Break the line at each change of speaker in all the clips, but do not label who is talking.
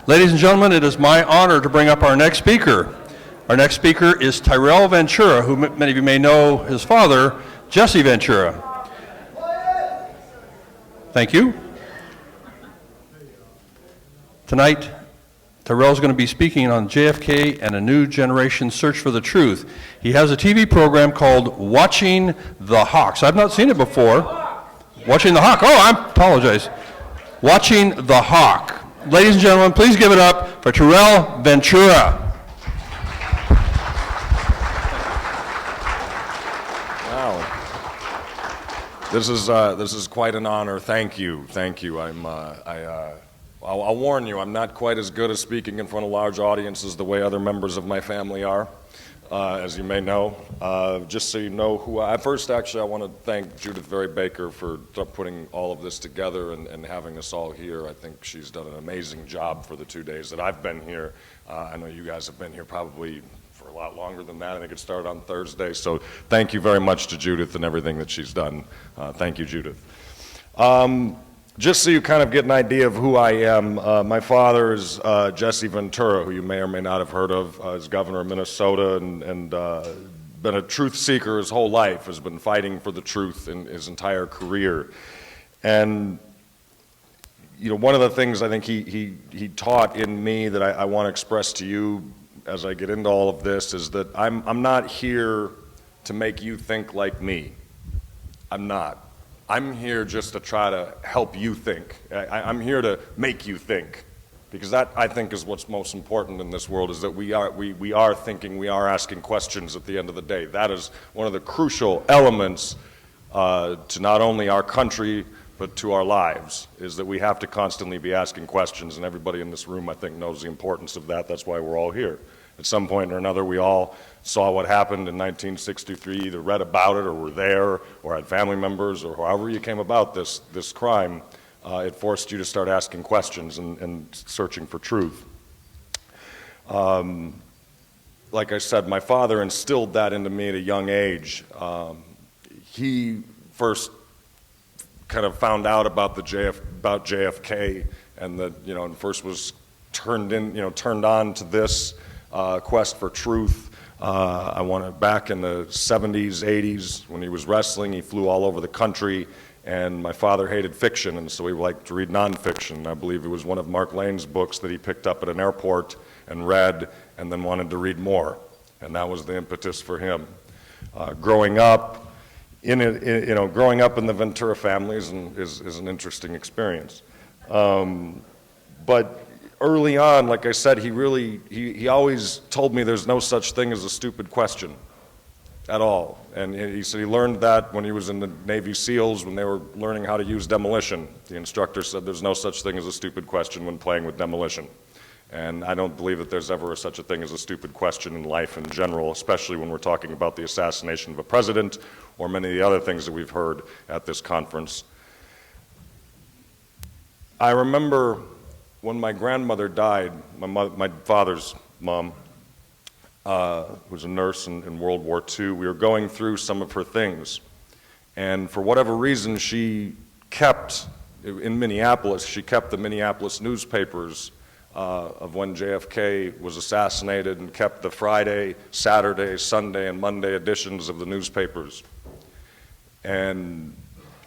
Ladies and gentlemen, it is my honor to bring up our next speaker. Our next speaker is Tyrel Ventura, who many of you may know his father, Jesse Ventura. Thank you. Tonight, Tyrel is going to be speaking on JFK and a new generation search for the truth. He has a TV program called Watching the Hawks. I've not seen it before. Watching the Hawk. Oh, I apologize. Watching the Hawk. Ladies and gentlemen, please give it up for Tyrel Ventura.
Wow. This is quite an honor. Thank you. I'll warn you, I'm not quite as good at speaking in front of large audiences the way other members of my family are, as you may know. Just so you know who I first, actually, I want to thank Judith Very Baker for putting all of this together and having us all here. I think she's done an amazing job for the 2 days that I've been here. I know you guys have been here probably for a lot longer than that. I think it started on Thursday. So thank you very much to Judith and everything that she's done. Thank you, Judith. Just so you kind of get an idea of who I am, my father is Jesse Ventura, who you may or may not have heard of, as governor of Minnesota, and been a truth seeker his whole life, has been fighting for the truth in his entire career. And you know, one of the things I think he taught in me that I want to express to you as I get into all of this is that I'm not here to make you think like me. I'm not. I'm here just to try to help you think. I'm here to make you think, because that, I think, is what's most important in this world, is that we are thinking, we are asking questions at the end of the day. That is one of the crucial elements to not only our country, but to our lives, is that we have to constantly be asking questions, and everybody in this room, I think, knows the importance of that. That's why we're all here. At some point or another, we all saw what happened in 1963, either read about it or were there or had family members, or however you came about this crime. It forced you to start asking questions and searching for truth. Like I said, my father instilled that into me at a young age. He first kind of found out about JFK, and that, you know, and first was turned on to this quest for truth. Back in the 70s, 80s, when he was wrestling, he flew all over the country, and my father hated fiction, and so he liked to read nonfiction. I believe it was one of Mark Lane's books that he picked up at an airport and read, and then wanted to read more, and that was the impetus for him. Growing up in the Ventura family is an interesting experience. But early on, like I said, he always told me there's no such thing as a stupid question at all. And he said he learned that when he was in the Navy SEALs, when they were learning how to use demolition. The instructor said there's no such thing as a stupid question when playing with demolition. And I don't believe that there's ever such a thing as a stupid question in life in general, especially when we're talking about the assassination of a president or many of the other things that we've heard at this conference. I remember when my grandmother died, my father's mom, was a nurse in World War II, we were going through some of her things. And for whatever reason, she kept, in Minneapolis, she kept the Minneapolis newspapers of when JFK was assassinated, and kept the Friday, Saturday, Sunday, and Monday editions of the newspapers. And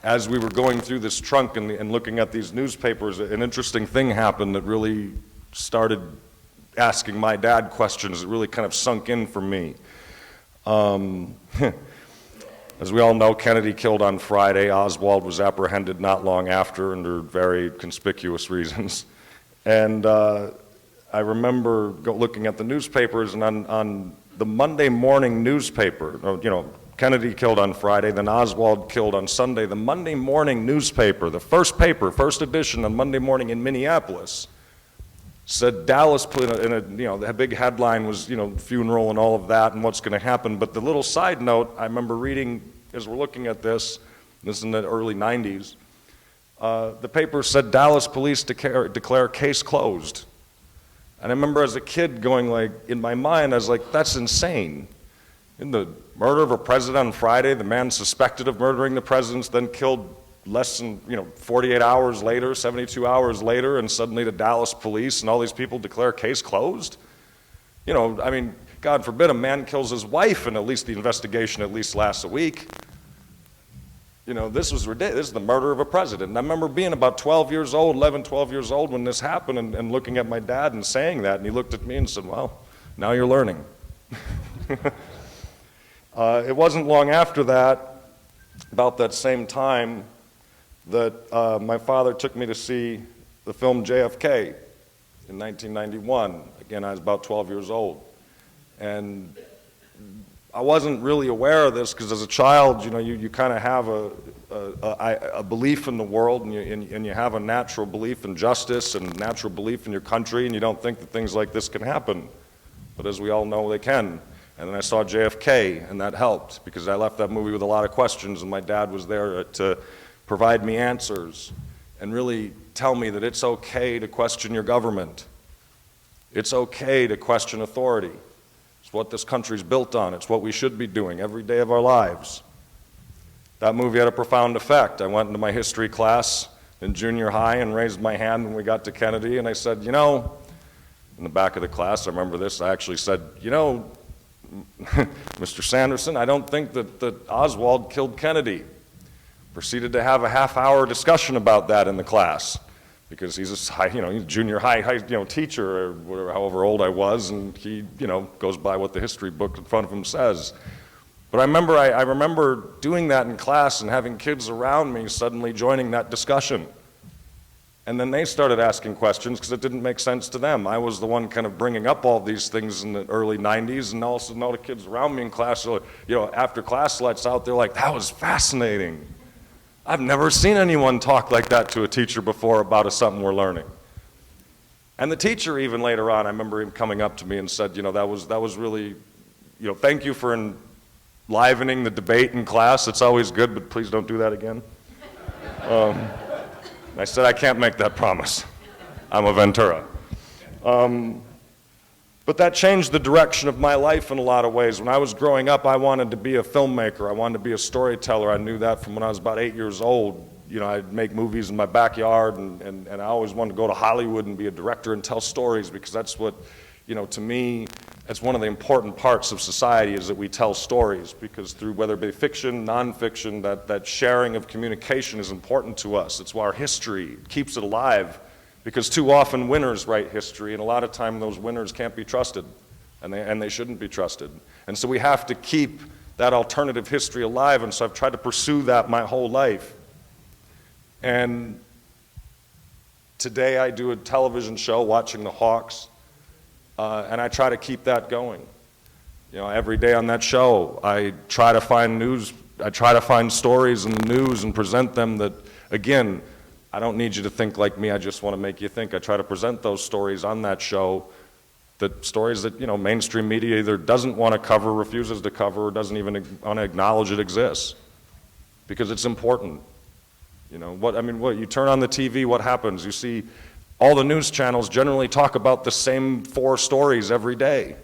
as we were going through this trunk and looking at these newspapers, an interesting thing happened that really started asking my dad questions that really kind of sunk in for me. As we all know, Kennedy killed on Friday. Oswald was apprehended not long after under very conspicuous reasons. And I remember looking at the newspapers, and on the Monday morning newspaper, Kennedy killed on Friday, then Oswald killed on Sunday. The Monday morning newspaper, the first edition on Monday morning in Minneapolis, said Dallas, the big headline was, funeral and all of that and what's going to happen. But the little side note, I remember reading as we're looking at this is in the early 90s, the paper said Dallas police declare case closed. And I remember as a kid going in my mind, I was like, that's insane. In the murder of a president on Friday, the man suspected of murdering the president, then killed less than, 48 hours later, 72 hours later, and suddenly the Dallas police and all these people declare case closed? I mean, God forbid a man kills his wife and at least the investigation at least lasts a week. This was ridiculous. This is the murder of a president. And I remember being about 12 years old, 11, 12 years old when this happened and looking at my dad and saying that, and he looked at me and said, well, now you're learning. It wasn't long after that, about that same time, that my father took me to see the film JFK in 1991. Again, I was about 12 years old. And I wasn't really aware of this because as a child, you kind of have a belief in the world, and you have a natural belief in justice and natural belief in your country, and you don't think that things like this can happen. But as we all know, they can. And then I saw JFK, and that helped because I left that movie with a lot of questions, and my dad was there to provide me answers and really tell me that it's okay to question your government. It's okay to question authority. It's what this country's built on. It's what we should be doing every day of our lives. That movie had a profound effect. I went into my history class in junior high and raised my hand when we got to Kennedy, and I said, in the back of the class, I remember this, I actually said, Mr. Sanderson, I don't think that Oswald killed Kennedy. Proceeded to have a half-hour discussion about that in the class because he's a junior high teacher or whatever, however old I was, and he goes by what the history book in front of him says. But I remember doing that in class and having kids around me suddenly joining that discussion. And then they started asking questions because it didn't make sense to them. I was the one kind of bringing up all these things in the early 90s, and all of a sudden all the kids around me in class, after class lets out, they're like, that was fascinating. I've never seen anyone talk like that to a teacher before about something we're learning. And the teacher even later on, I remember him coming up to me and said, that was really, thank you for enlivening the debate in class. It's always good, but please don't do that again. I said, I can't make that promise. I'm a Ventura. But that changed the direction of my life in a lot of ways. When I was growing up, I wanted to be a filmmaker. I wanted to be a storyteller. I knew that from when I was about 8 years old. I'd make movies in my backyard, and I always wanted to go to Hollywood and be a director and tell stories because that's what, to me, that's one of the important parts of society is that we tell stories because through whether it be fiction, nonfiction, that sharing of communication is important to us. It's why our history keeps it alive. Because too often winners write history, and a lot of time those winners can't be trusted, and they shouldn't be trusted. And so we have to keep that alternative history alive, and so I've tried to pursue that my whole life. And today I do a television show, Watching the Hawks, and I try to keep that going. Every day on that show, I try to find stories in the news and present them that, again, I don't need you to think like me, I just want to make you think. I try to present those stories on that show, stories that, mainstream media either doesn't want to cover, refuses to cover, or doesn't even want to acknowledge it exists. Because it's important. You turn on the TV, what happens? You see all the news channels generally talk about the same 4 stories every day.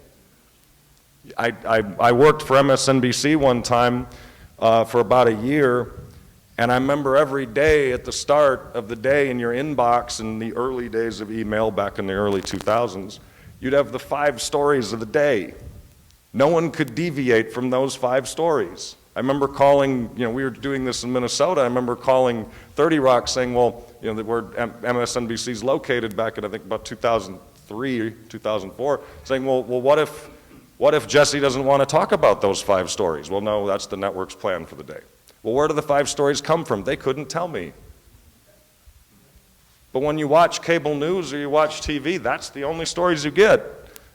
I worked for MSNBC one time for about a year, and I remember every day at the start of the day in your inbox in the early days of email back in the early 2000s, you'd have the 5 stories of the day. No one could deviate from those 5 stories. I remember calling, we were doing this in Minnesota, I remember calling 30 Rock saying, where MSNBC's located back in I think about 2003, 2004, saying, well, what if Jesse doesn't want to talk about those 5 stories? Well, no, that's the network's plan for the day. Well, where do the 5 stories come from? They couldn't tell me. But when you watch cable news or you watch TV, that's the only stories you get,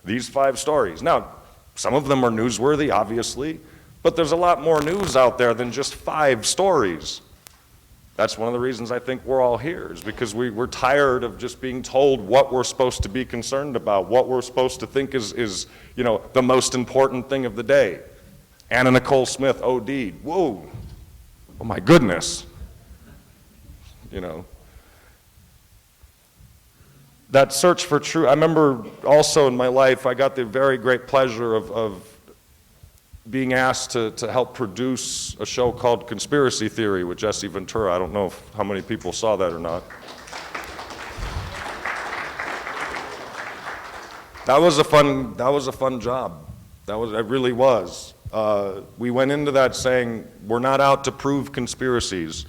these 5 stories. Now, some of them are newsworthy, obviously, but there's a lot more news out there than just 5 stories. That's one of the reasons I think we're all here, is because we're tired of just being told what we're supposed to be concerned about, what we're supposed to think is the most important thing of the day. Anna Nicole Smith OD'd. Whoa. Oh my goodness, That search for truth, I remember also in my life, I got the very great pleasure of being asked to help produce a show called Conspiracy Theory with Jesse Ventura. I don't know how many people saw that or not. That was a fun job. It really was. We went into that saying, we're not out to prove conspiracies.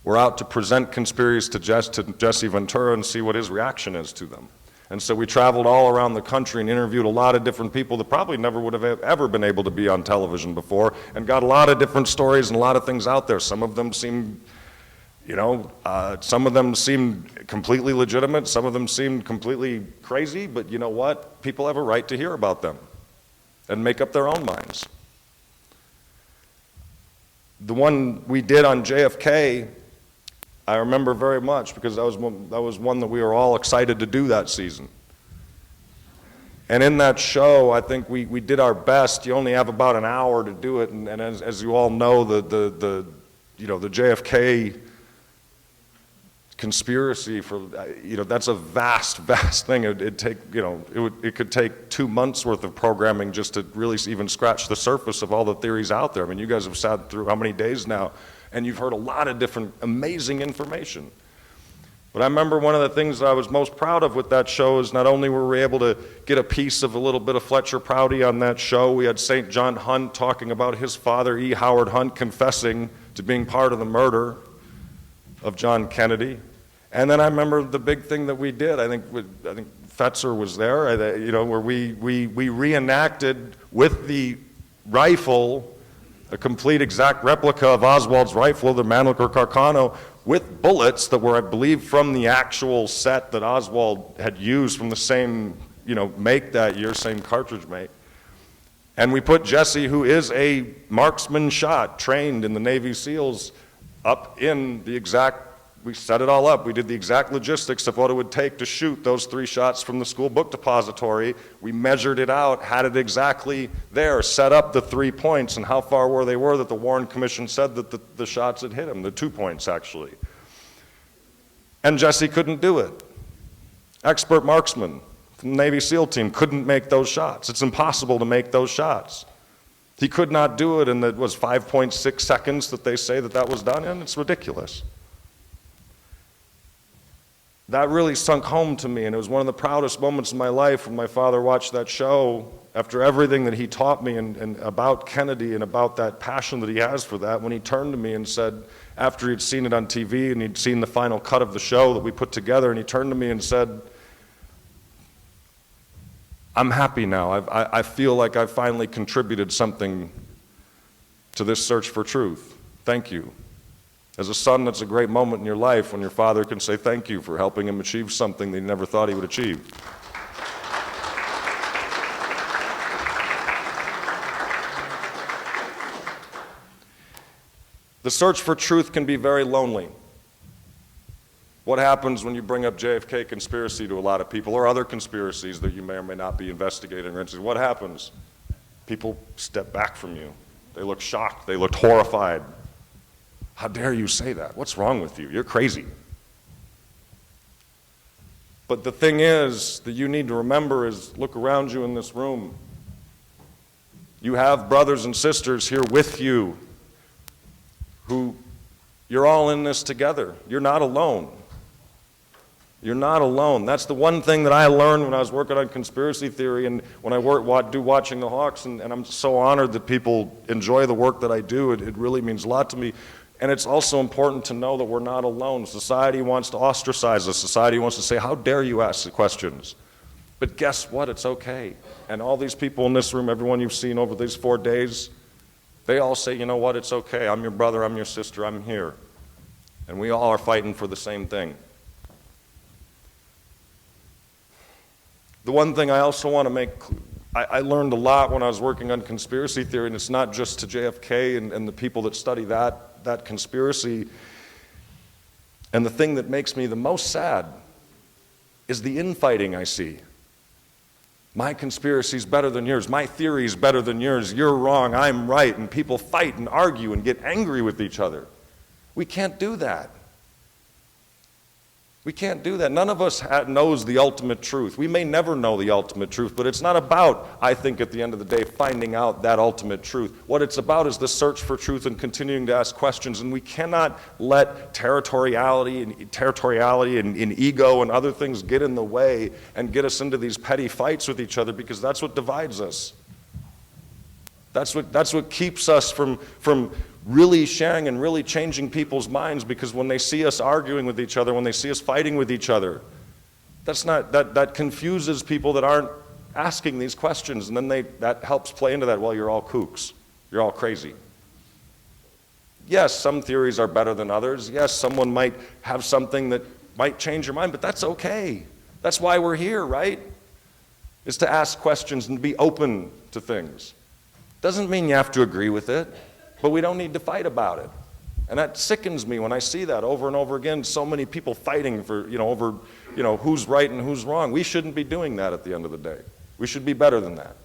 We're out to present conspiracies to Jesse Ventura and see what his reaction is to them. And so we traveled all around the country and interviewed a lot of different people that probably never would have ever been able to be on television before, and got a lot of different stories and a lot of things out there. Some of them seemed, some of them seemed completely legitimate, some of them seemed completely crazy, but you know what? People have a right to hear about them and make up their own minds. The one we did on JFK, I remember very much because that was one that we were all excited to do that season. And in that show, I think we did our best. You only have about an hour to do it, and as you all know, the JFK conspiracy that's a vast thing. It could take 2 months worth of programming just to really even scratch the surface of all the theories out there. I mean, you guys have sat through how many days now? And you've heard a lot of different amazing information. But I remember one of the things that I was most proud of with that show is not only were we able to get a piece of a little bit of Fletcher Prouty on that show, we had St. John Hunt talking about his father, E. Howard Hunt, confessing to being part of the murder of John Kennedy. And then I remember the big thing that we did, I think Fetzer was there, where we reenacted with the rifle a complete exact replica of Oswald's rifle, the Mannlicher Carcano, with bullets that were, I believe, from the actual set that Oswald had used from the same, make that year, same cartridge make. And we put Jesse, who is a marksman shot, trained in the Navy SEALs, up in the exact, we set it all up. We did the exact logistics of what it would take to shoot those 3 shots from the school book depository. We measured it out, had it exactly there, set up the 3 points and how far were that the Warren Commission said that the shots had hit him, the 2 points actually. And Jesse couldn't do it. Expert marksman from the Navy SEAL team couldn't make those shots. It's impossible to make those shots. He could not do it, and it was 5.6 seconds that they say that was done in. It's ridiculous. That really sunk home to me, and it was one of the proudest moments of my life when my father watched that show after everything that he taught me and about Kennedy and about that passion that he has for that, when he turned to me and said, after he'd seen it on TV and he'd seen the final cut of the show that we put together, and he turned to me and said, I'm happy now. I feel like I've finally contributed something to this search for truth. Thank you. As a son, that's a great moment in your life when your father can say thank you for helping him achieve something that he never thought he would achieve. The search for truth can be very lonely. What happens when you bring up JFK conspiracy to a lot of people, or other conspiracies that you may or may not be investigating? What happens? People step back from you. They look shocked. They looked horrified. How dare you say that? What's wrong with you? You're crazy. But the thing is that you need to remember is, look around you in this room. You have brothers and sisters here with you who, you're all in this together. You're not alone. You're not alone. That's the one thing that I learned when I was working on conspiracy theory and when I do Watching the Hawks, and I'm so honored that people enjoy the work that I do. It really means a lot to me. And it's also important to know that we're not alone. Society wants to ostracize us. Society wants to say, how dare you ask the questions? But guess what? It's okay. And all these people in this room, everyone you've seen over these 4 days, they all say, you know what? It's okay. I'm your brother. I'm your sister. I'm here. And we all are fighting for the same thing. The one thing I also want to make, I learned a lot when I was working on conspiracy theory, and it's not just to JFK and the people that study that conspiracy. And the thing that makes me the most sad is the infighting I see. My conspiracy's better than yours. My theory's better than yours. You're wrong. I'm right. And people fight and argue and get angry with each other. We can't do that. We can't do that. None of us knows the ultimate truth. We may never know the ultimate truth, but it's not about, I think, at the end of the day, finding out that ultimate truth. What it's about is the search for truth and continuing to ask questions, and we cannot let territoriality and ego and other things get in the way and get us into these petty fights with each other, because that's what divides us. That's what keeps us from really sharing and really changing people's minds, because when they see us arguing with each other, when they see us fighting with each other, that confuses people that aren't asking these questions, and then that helps play into that, well, you're all kooks, you're all crazy. Yes, some theories are better than others. Yes, someone might have something that might change your mind, but that's okay. That's why we're here, right? Is to ask questions and be open to things. Doesn't mean you have to agree with it, but we don't need to fight about it. And that sickens me when I see that over and over again, so many people fighting for, over, who's right and who's wrong. We shouldn't be doing that at the end of the day. We should be better than that.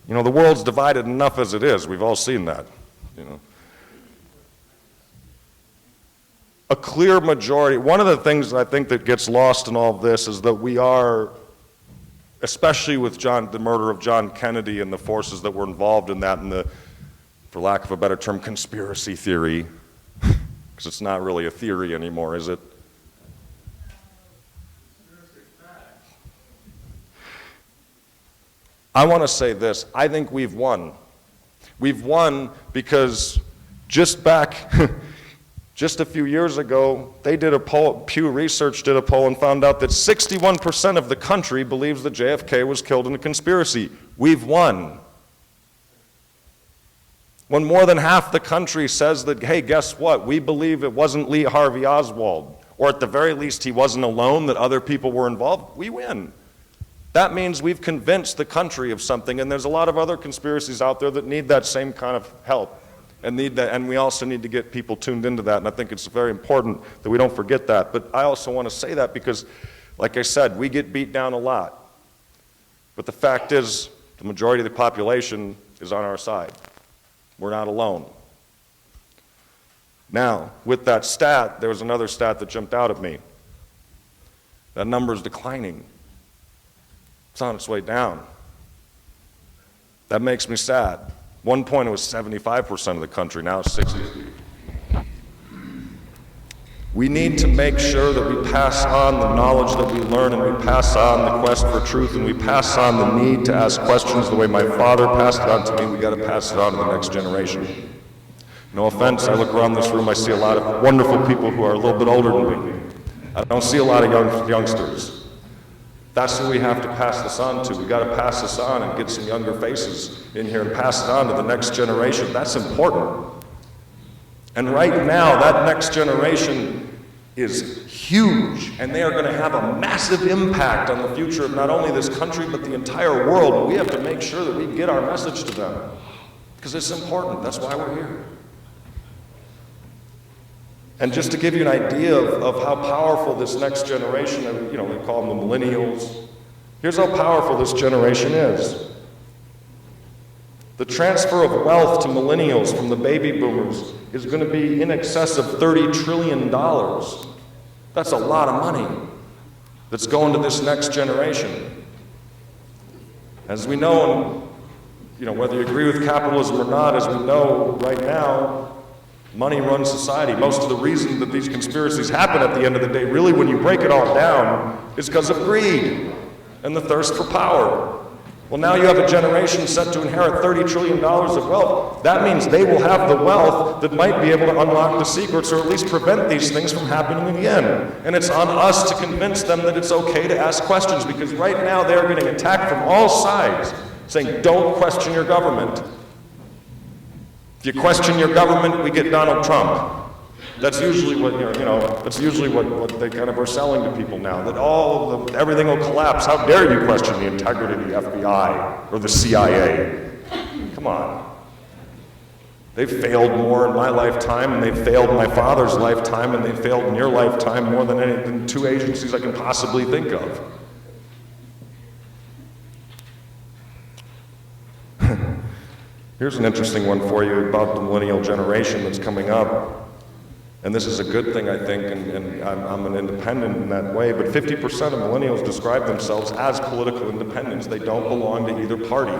The world's divided enough as it is. We've all seen that, A clear majority. One of the things I think that gets lost in all of this is that we are, especially with the murder of John Kennedy and the forces that were involved in that, and the, for lack of a better term, conspiracy theory, because it's not really a theory anymore, is it? I want to say this. I think we've won. We've won because just a few years ago, they did a poll, Pew Research did a poll and found out that 61% of the country believes that JFK was killed in a conspiracy. We've won. When more than half the country says that, hey, guess what? We believe it wasn't Lee Harvey Oswald, or at the very least he wasn't alone, that other people were involved, we win. That means we've convinced the country of something, and there's a lot of other conspiracies out there that need that same kind of help. And we also need to get people tuned into that, and I think it's very important that we don't forget that. But I also want to say that because, like I said, we get beat down a lot. But the fact is, the majority of the population is on our side. We're not alone. Now, with that stat, there was another stat that jumped out at me. That number is declining. It's on its way down. That makes me sad. One point it was 75% of the country, now it's 60%. We need to make sure that we pass on the knowledge that we learn, and we pass on the quest for truth, and we pass on the need to ask questions the way my father passed it on to me. We got to pass it on to the next generation. No offense, I look around this room, I see a lot of wonderful people who are a little bit older than me. I don't see a lot of youngsters. That's who we have to pass this on to. We've got to pass this on and get some younger faces in here and pass it on to the next generation. That's important. And right now, that next generation is huge, and they are going to have a massive impact on the future of not only this country, but the entire world. And we have to make sure that we get our message to them, because it's important. That's why we're here. And just to give you an idea of how powerful this next generation, they call them the millennials. Here's how powerful this generation is. The transfer of wealth to millennials from the baby boomers is going to be in excess of $30 trillion. That's a lot of money that's going to this next generation. As we know, whether you agree with capitalism or not, as we know right now, money runs society. Most of the reason that these conspiracies happen at the end of the day, really when you break it all down, is because of greed and the thirst for power. Well, now you have a generation set to inherit $30 trillion of wealth. That means they will have the wealth that might be able to unlock the secrets, or at least prevent these things from happening again. And it's on us to convince them that it's okay to ask questions, because right now they're getting attacked from all sides, saying, don't question your government. If you question your government, we get Donald Trump. That's usually what that's usually what they kind of are selling to people now. That everything will collapse. How dare you question the integrity of the FBI or the CIA? Come on. They've failed more in my lifetime, and they've failed in my father's lifetime, and they've failed in your lifetime more than two agencies I can possibly think of. Here's an interesting one for you about the millennial generation that's coming up. And this is a good thing, I think, and I'm an independent in that way, but 50% of millennials describe themselves as political independents. They don't belong to either party.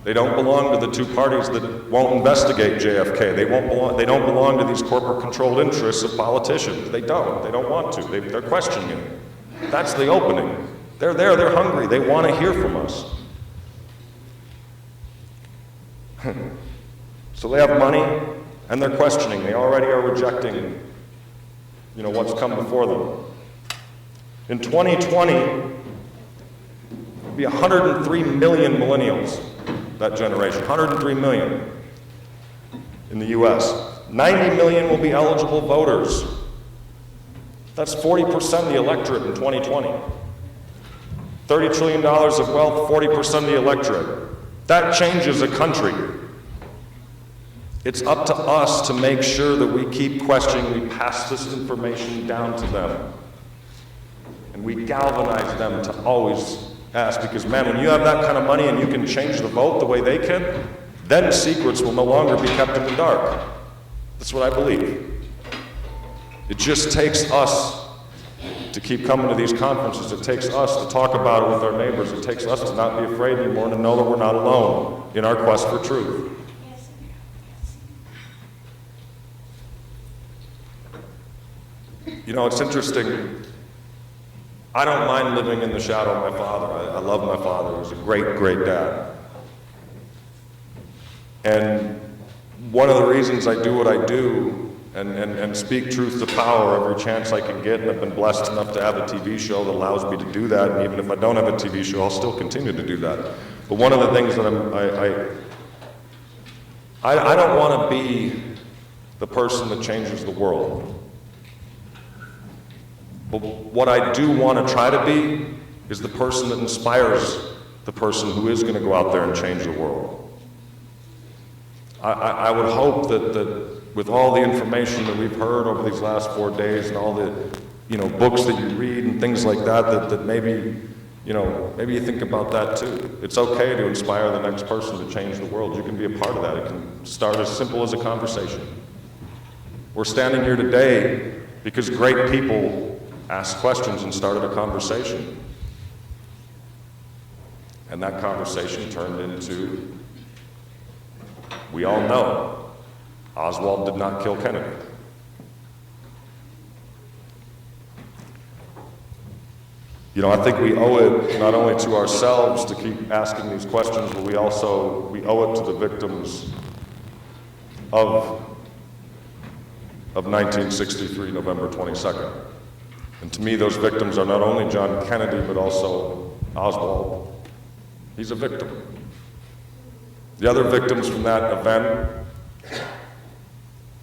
They don't belong to the two parties that won't investigate JFK. They don't belong to these corporate-controlled interests of politicians. They don't want to. They're questioning it. That's the opening. They're there, they're hungry, they want to hear from us. So they have money, and they're questioning. They already are rejecting, what's come before them. In 2020, it'll be 103 million millennials, that generation, 103 million in the US. 90 million will be eligible voters. That's 40% of the electorate in 2020. $30 trillion of wealth, 40% of the electorate. That changes a country. It's up to us to make sure that we keep questioning, we pass this information down to them. And we galvanize them to always ask, because man, when you have that kind of money and you can change the vote the way they can, then secrets will no longer be kept in the dark. That's what I believe. It just takes us to keep coming to these conferences. It takes us to talk about it with our neighbors. It takes us to not be afraid anymore, to know that we're not alone in our quest for truth. It's interesting. I don't mind living in the shadow of my father. I love my father. He was a great, great dad. And one of the reasons I do what I do and speak truth to power every chance I can get, and I've been blessed enough to have a TV show that allows me to do that, and even if I don't have a TV show, I'll still continue to do that. But one of the things that I don't want to be the person that changes the world. But what I do want to try to be is the person that inspires the person who is going to go out there and change the world. I would hope that with all the information that we've heard over these last 4 days and all the books that you read and things like that maybe maybe you think about that too. It's okay to inspire the next person to change the world. You can be a part of that. It can start as simple as a conversation. We're standing here today because great people asked questions and started a conversation. And that conversation turned into, we all know, Oswald did not kill Kennedy. I think we owe it not only to ourselves to keep asking these questions, but we owe it to the victims of 1963, November 22nd. And to me, those victims are not only John Kennedy, but also Oswald. He's a victim. The other victims from that event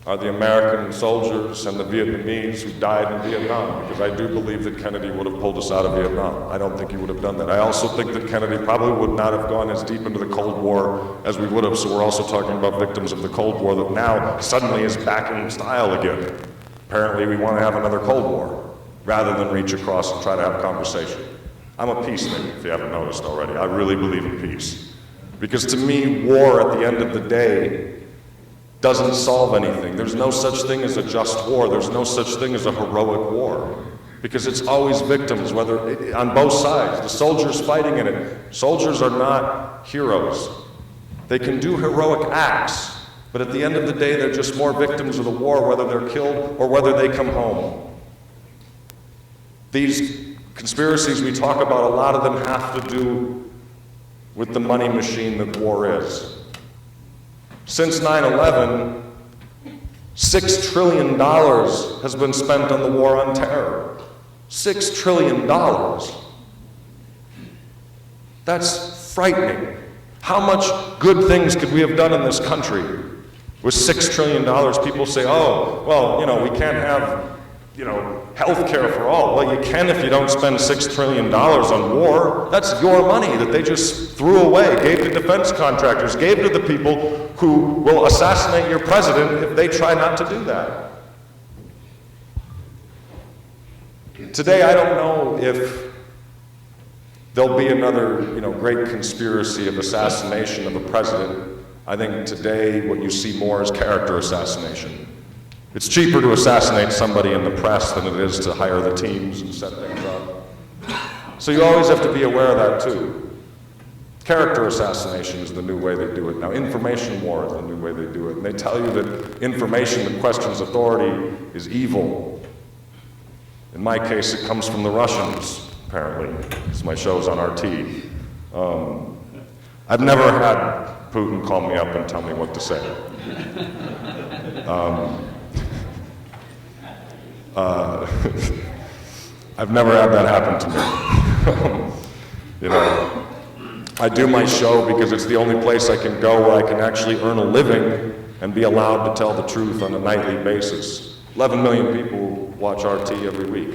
are the American soldiers and the Vietnamese who died in Vietnam, because I do believe that Kennedy would have pulled us out of Vietnam. I don't think he would have done that. I also think that Kennedy probably would not have gone as deep into the Cold War as we would have, so we're also talking about victims of the Cold War that now suddenly is back in style again. Apparently we want to have another Cold War, rather than reach across and try to have a conversation. I'm a peacemaker, if you haven't noticed already. I really believe in peace. Because to me, war at the end of the day doesn't solve anything. There's no such thing as a just war. There's no such thing as a heroic war. Because it's always victims, whether on both sides. The soldiers fighting in it. Soldiers are not heroes. They can do heroic acts, but at the end of the day, they're just more victims of the war, whether they're killed or whether they come home. These conspiracies we talk about, a lot of them have to do with the money machine that war is. Since 9/11, $6 trillion has been spent on the war on terror. $6 trillion. That's frightening. How much good things could we have done in this country with $6 trillion? People say, oh, well, we can't have health care for all. Well, you can if you don't spend $6 trillion on war. That's your money that they just threw away, gave to defense contractors, gave to the people who will assassinate your president if they try not to do that. Today, I don't know if there'll be another, great conspiracy of assassination of a president. I think today what you see more is character assassination. It's cheaper to assassinate somebody in the press than it is to hire the teams and set things up. So you always have to be aware of that too. Character assassination is the new way they do it now. Information war is the new way they do it. And they tell you that information that questions authority is evil. In my case, it comes from the Russians, apparently, because my show's on RT. I've never had Putin call me up and tell me what to say. I've never had that happen to me. You know, I do my show because it's the only place I can go where I can actually earn a living and be allowed to tell the truth on a nightly basis. 11 million people watch RT every week.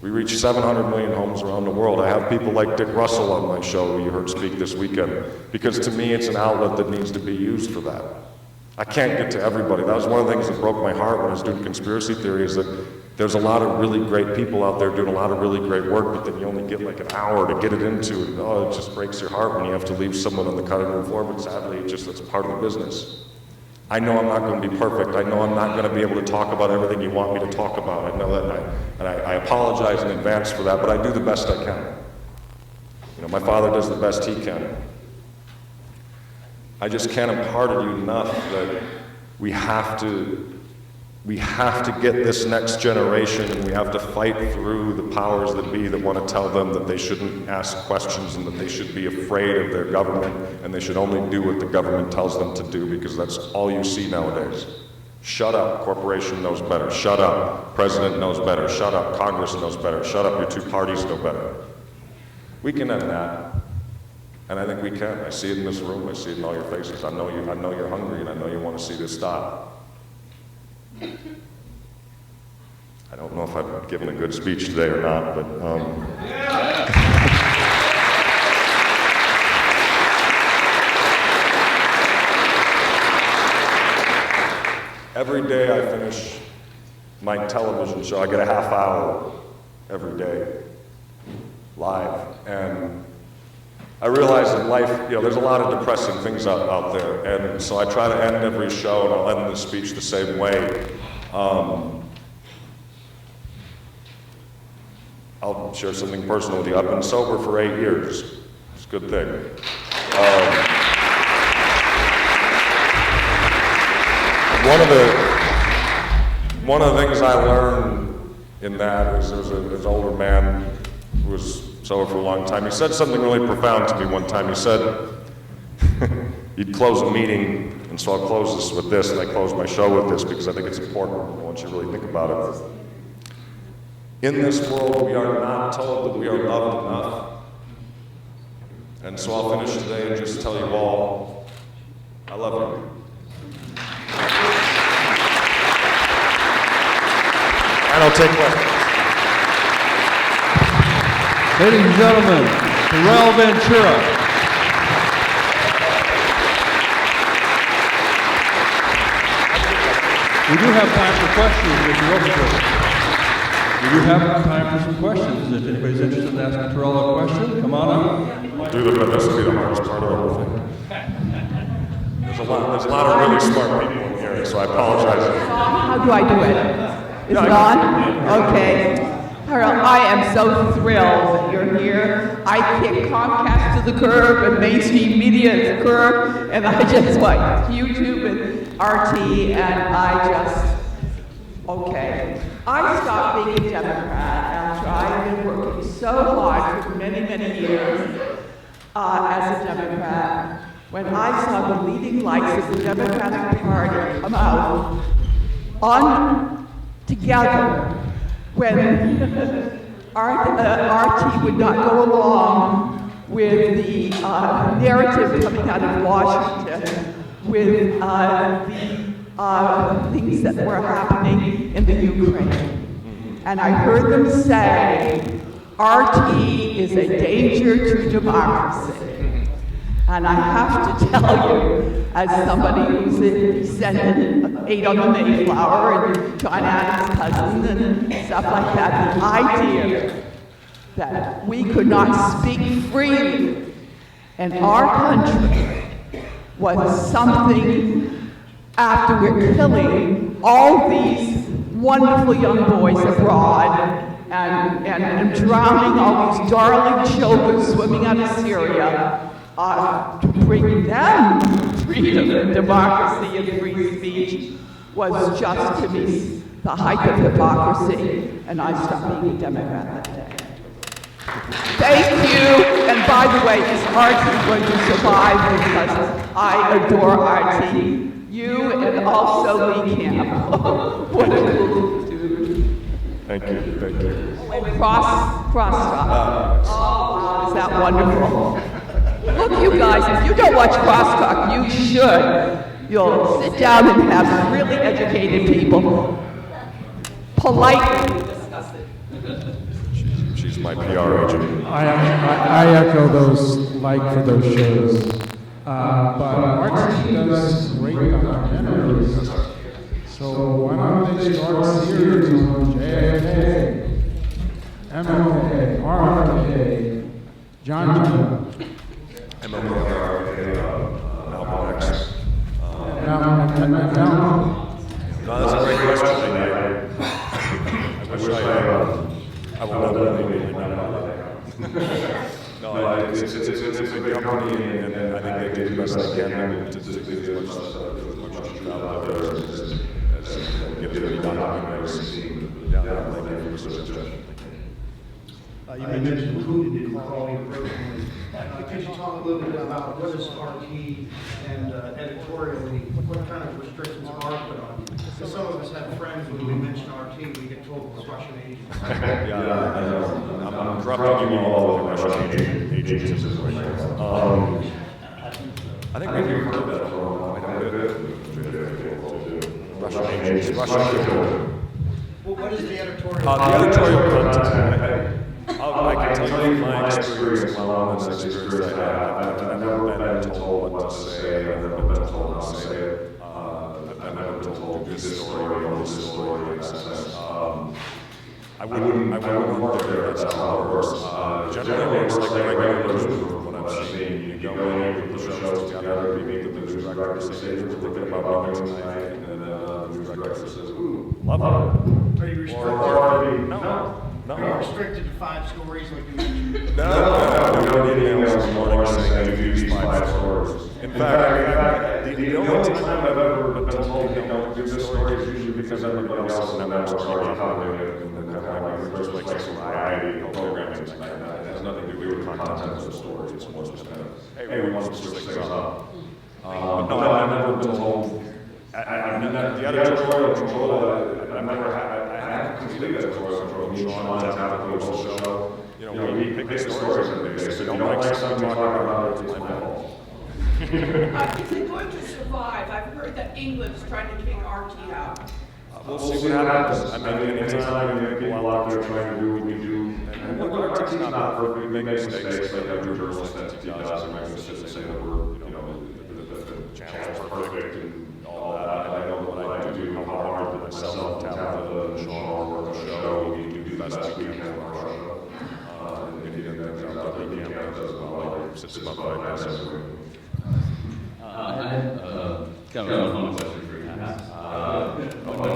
We reach 700 million homes around the world. I have people like Dick Russell on my show, who you heard speak this weekend, because to me it's an outlet that needs to be used for that. I can't get to everybody. That was one of the things that broke my heart when I was doing conspiracy theory, is that there's a lot of really great people out there doing a lot of really great work, but then you only get like an hour to get it into, and it just breaks your heart when you have to leave someone on the cutting room floor, but sadly, that's part of the business. I know I'm not going to be perfect. I know I'm not going to be able to talk about everything you want me to talk about. I know that, and I apologize in advance for that, but I do the best I can. You know, my father does the best he can. I just can't impart on you enough that we have to get this next generation, and we have to fight through the powers that be that want to tell them that they shouldn't ask questions and that they should be afraid of their government and they should only do what the government tells them to do, because that's all you see nowadays. Shut up, corporation knows better. Shut up, president knows better. Shut up, Congress knows better. Shut up, your two parties know better. We can end that, and I think we can. I see it in this room. I see it in all your faces. I know you're hungry, and I know you want to see this stop. I don't know if I've given a good speech today or not, but every day I finish my television show. I get a half hour every day, live, and I realize that life, there's a lot of depressing things out there, and so I try to end every show, and I'll end the speech the same way. I'll share something personal with you. I've been sober for 8 years. It's a good thing. One of the things I learned in that is there's an older man who was sober for a long time. He said something really profound to me one time. He said, you'd close a meeting, and so I'll close this with this, and I close my show with this because I think it's important. I want you to really think about it. In this world, we are not told that we are loved enough. And so I'll finish today and just tell you all, I love you. And I'll take questions.
Ladies and gentlemen, Tyrel Ventura. We do have time for questions if you're open to it. We do have time for some questions. If anybody's interested in asking Tyrel a question, come on up.
Do the this will be the hardest part of the whole thing. There's a lot of really smart people in here, so I apologize.
How do I do it? Is it on? Okay. Tyrel, I am so thrilled that you're here. I kicked Comcast to the curb and mainstream media to the curb, and I just went YouTube and RT, and I just, okay. I stopped being a Democrat after I've been working so hard for many, many years as a Democrat. When I saw the leading lights of the Democratic Party come out together, when RT would not go along with the narrative coming out of Washington, with the things that were happening in the Ukraine. And I heard them say, RT is a danger to democracy. And I have to tell you, as somebody who's a descendant, ate on the Mayflower and John Adams' cousin and stuff like that, the idea that we could not speak freely in our country was something after we're killing all these wonderful young boys abroad and drowning all these darling children swimming out of Syria, to bring them freedom and democracy and free speech was just to me the height of hypocrisy, and I stopped being a Democrat that day. Thank you, and by the way, is Artie going to survive because I adore Artie. You and also Lee Camp. What a cool dude.
Thank you, thank you.
Crosstalk. Oh, is that wonderful? Look, you guys, if you don't watch Crosstalk, you should. You'll sit down and have really educated people politely discuss it.
She's my PR agent.
I echo those for those shows. But Artie does great documentaries. So why don't they start a series on JFK, MLK, RFK, John John,
Malcolm X.
Malcolm.
No, that's a great question. I wish I will never leave No, it's a big company, and I think they do the best they can to do as much travel out there as get as many documentaries seen. Yeah, thank you for the suggestion.
You mentioned who did call you personally. Could you talk a little bit about what is RT and editorially, what kind of restrictions are put on you? Because some of us have friends, when we mention RT, we get told it's Russian agents.
I'm corrupting you all with Russian agents situation. I think maybe you've heard that for quite a bit. Russian agents, Russian agents.
Well, what is the editorial?
The editorial content. I can tell you my experience, my own experience I have. I've never been told what to say. I've never been told how to say it. I've never been told this story or this story in that sense. I wouldn't work there. That's how it works. Generally, it works like a regular newsroom. What I'm seeing, you go in, you put shows together, you meet the news director, say, "We're thinking about news tonight," and then the news director says, "Ooh, love it."
Are you restricted?
No.
Are you restricted to 5 stories like you mentioned?
No, we don't need emails in the morning saying you do these 5 stories. In fact, the only time I've ever been told you don't do this story is usually because everybody else in the network already found it, and then kind of like there's like some variety of programming things like that. It has nothing to do with the content of the story. It's more just kind of, hey, we want to switch things up. But no, I've never been told. The editorial control, I've never had. I have complete editorial control. Me, Sean, on Tabitha, the whole show. You know, we pick the stories and they say, if you don't like something, talk about it, it's my fault.
Is it going to survive? I've heard that England's trying to kick RT out.
We'll see what happens. I mean, anytime people out there trying to do what we do, and look, RT's not perfect, we make mistakes like every journalist entity does, and I'm going to sit and say that we're, the channel's perfect and all that. I know what I do, how hard that myself, Tabitha, and Sean work on the show, we do the best we can on our show. And anything that Tabitha Camp does well, I sit above my desk every week.
I have kind of a fun question for you.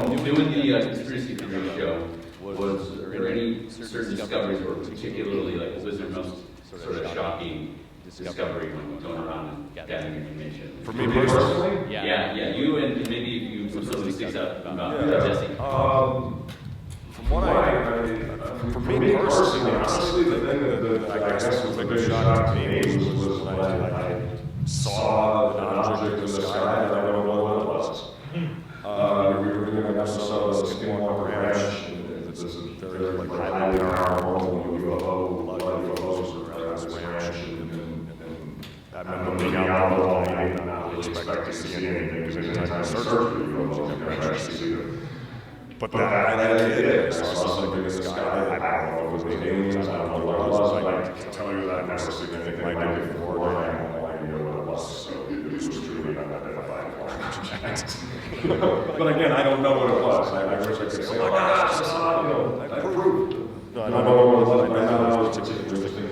When doing the conspiracy theory show, was there any certain discoveries or particularly like what was the most sort of shocking discovery when going around and gathering information?
For me personally?
Yeah, you and maybe you something sticks out about Jesse.
From what for me personally, honestly, the thing that I guess was a good shock to me was when I saw an object in the sky that I don't know what it was. We were doing an episode of Skinwalker Ranch, and it's a very like highly paranormal UFO, a lot of UFOs around this ranch, and I remember being out all night and not really expecting to see anything, because anytime you search for UFOs, you never actually see them. But that I did. I saw something in the sky. I don't know if it was aliens, I don't know what it was. I can tell you that I've never seen anything like it before, and I have no idea what it was. So it was truly unidentified. But again, I don't know what it was. I wish I could say, oh my gosh, I proved. No, I don't know what it was. I know it was interesting.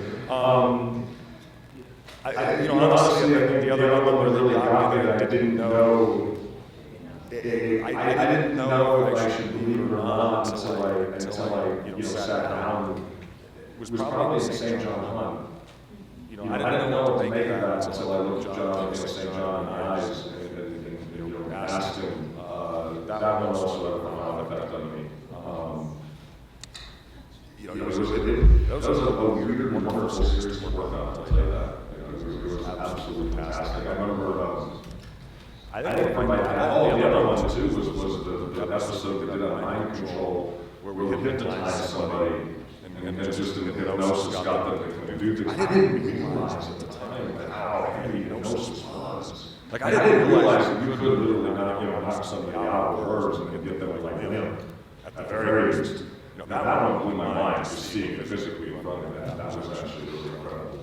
Honestly, I think the other one really got me that I didn't know. I didn't know if I should believe it or not until I sat down. It was probably St. John Hunt. I didn't know what to make of that until I looked John St. John in the eyes and asked him. That one also had a profound effect on me. It was a weird, wonderful series to work on, I'll tell you that. It was absolutely fantastic. I remember, I didn't find all the other ones too was the episode we did on mind control, where we hypnotized somebody, and then just the hypnosis got them to do things. I didn't realize at the time how heavy hypnosis was. Like, I didn't realize that you could literally knock somebody out with words and get them like, at the very least. That one blew my mind, just seeing it physically in front of me. That was actually really incredible.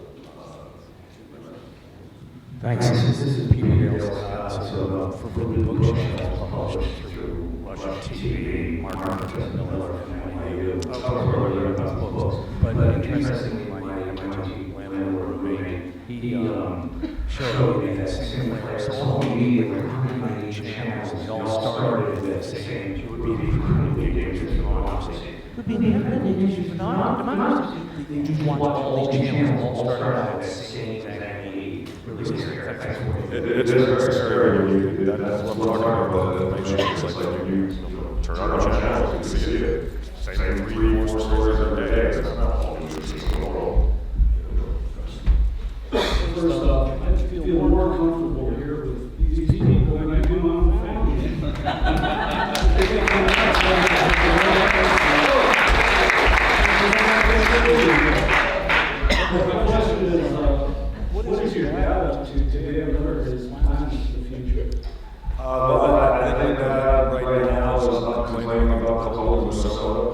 Thanks. This is Peter Hales. So, for the book channel published through Russian TV, Mark Miller, and books. But interestingly, my MIT landlord roommate, he showed me that similar. So all the media were community channels, they all started with the same. It would be democracy. It would be an industry for democracy. You just watch all these channels all started out with the same exact media. Really scary.
It's very scary. That's what I'm talking about. The information is like when you turn on the channel, you can see it. Same 3, 4 stories every day. It's not all the news in the world.
First off, I feel more comfortable here with these people than I do on the phone. The question is, what is your dad up to today? I've heard his plans for the future.
I think that right now is up complaining about Coca-Cola and soda.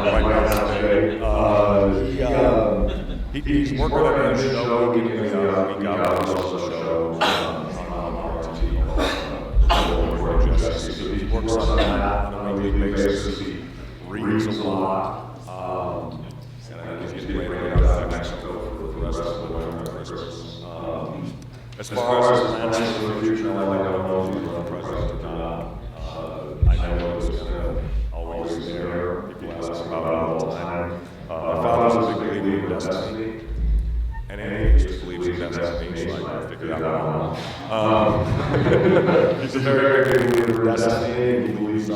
Right now today. He's working on a show, getting the week out of the show on RT. He works on that on a weekly basis. He reads a lot. And he's getting ready to go to Mexico for the rest of the winter and Christmas. As far as plans for the future, I don't know if he's the president or not. I know it's always there. People ask about it all the time. My father's a big believer in destiny. And any atheist believes in destiny, so I figured that one out. He's a very big believer in destiny. He believes that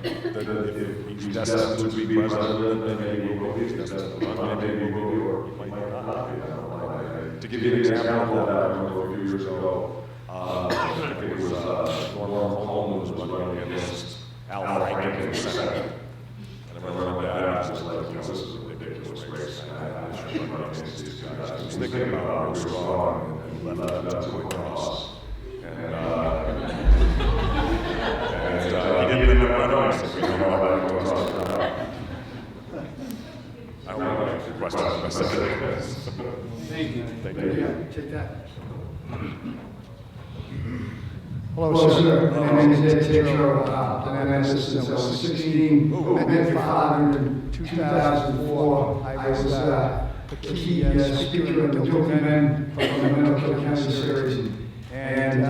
if he's destined to be president, then maybe he will be. If he's destined to run, maybe he will be, or he might not be. I don't know. To give you an example of that, I remember a few years ago, I think it was Norman Coleman was running against Al Franken in the Senate. And I remember my dad was like, this is a ridiculous race. I should run against these guys. I was thinking about it, we were wrong, and left that to a cross. And he didn't end up running, so we don't know how that goes on. I don't want to answer questions.
Thank you.
Thank you.
Take that.
Hello, sir. My name is Tyrel Ventura. I was 16, met my father in 2004. I was the key speaker of the Guilty Men from the Mental Cancer series. And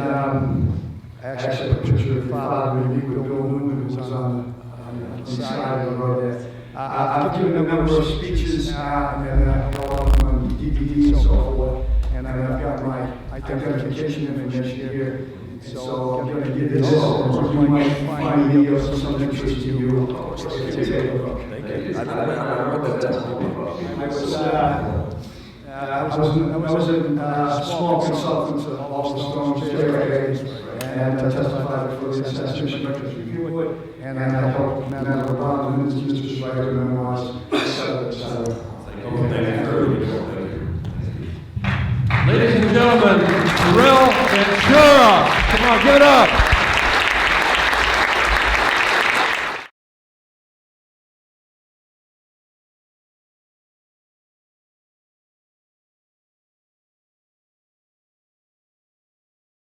actually, I put a picture of your father and Bill Newman, who was on the side of the road there. I've given a number of speeches now, and I've got them on DVD and so forth. And I've got my identification information here. So I'm going to give this, or you might find videos of some interest to you. Take a look.
Thank you.
I was a small consultant of All Stone's JFK, and I testified for the Assassination Review, and I helped Matt LeBron and his ministers write their memoirs, etc.
Ladies and gentlemen, Tyrel Ventura. Come on, give it up.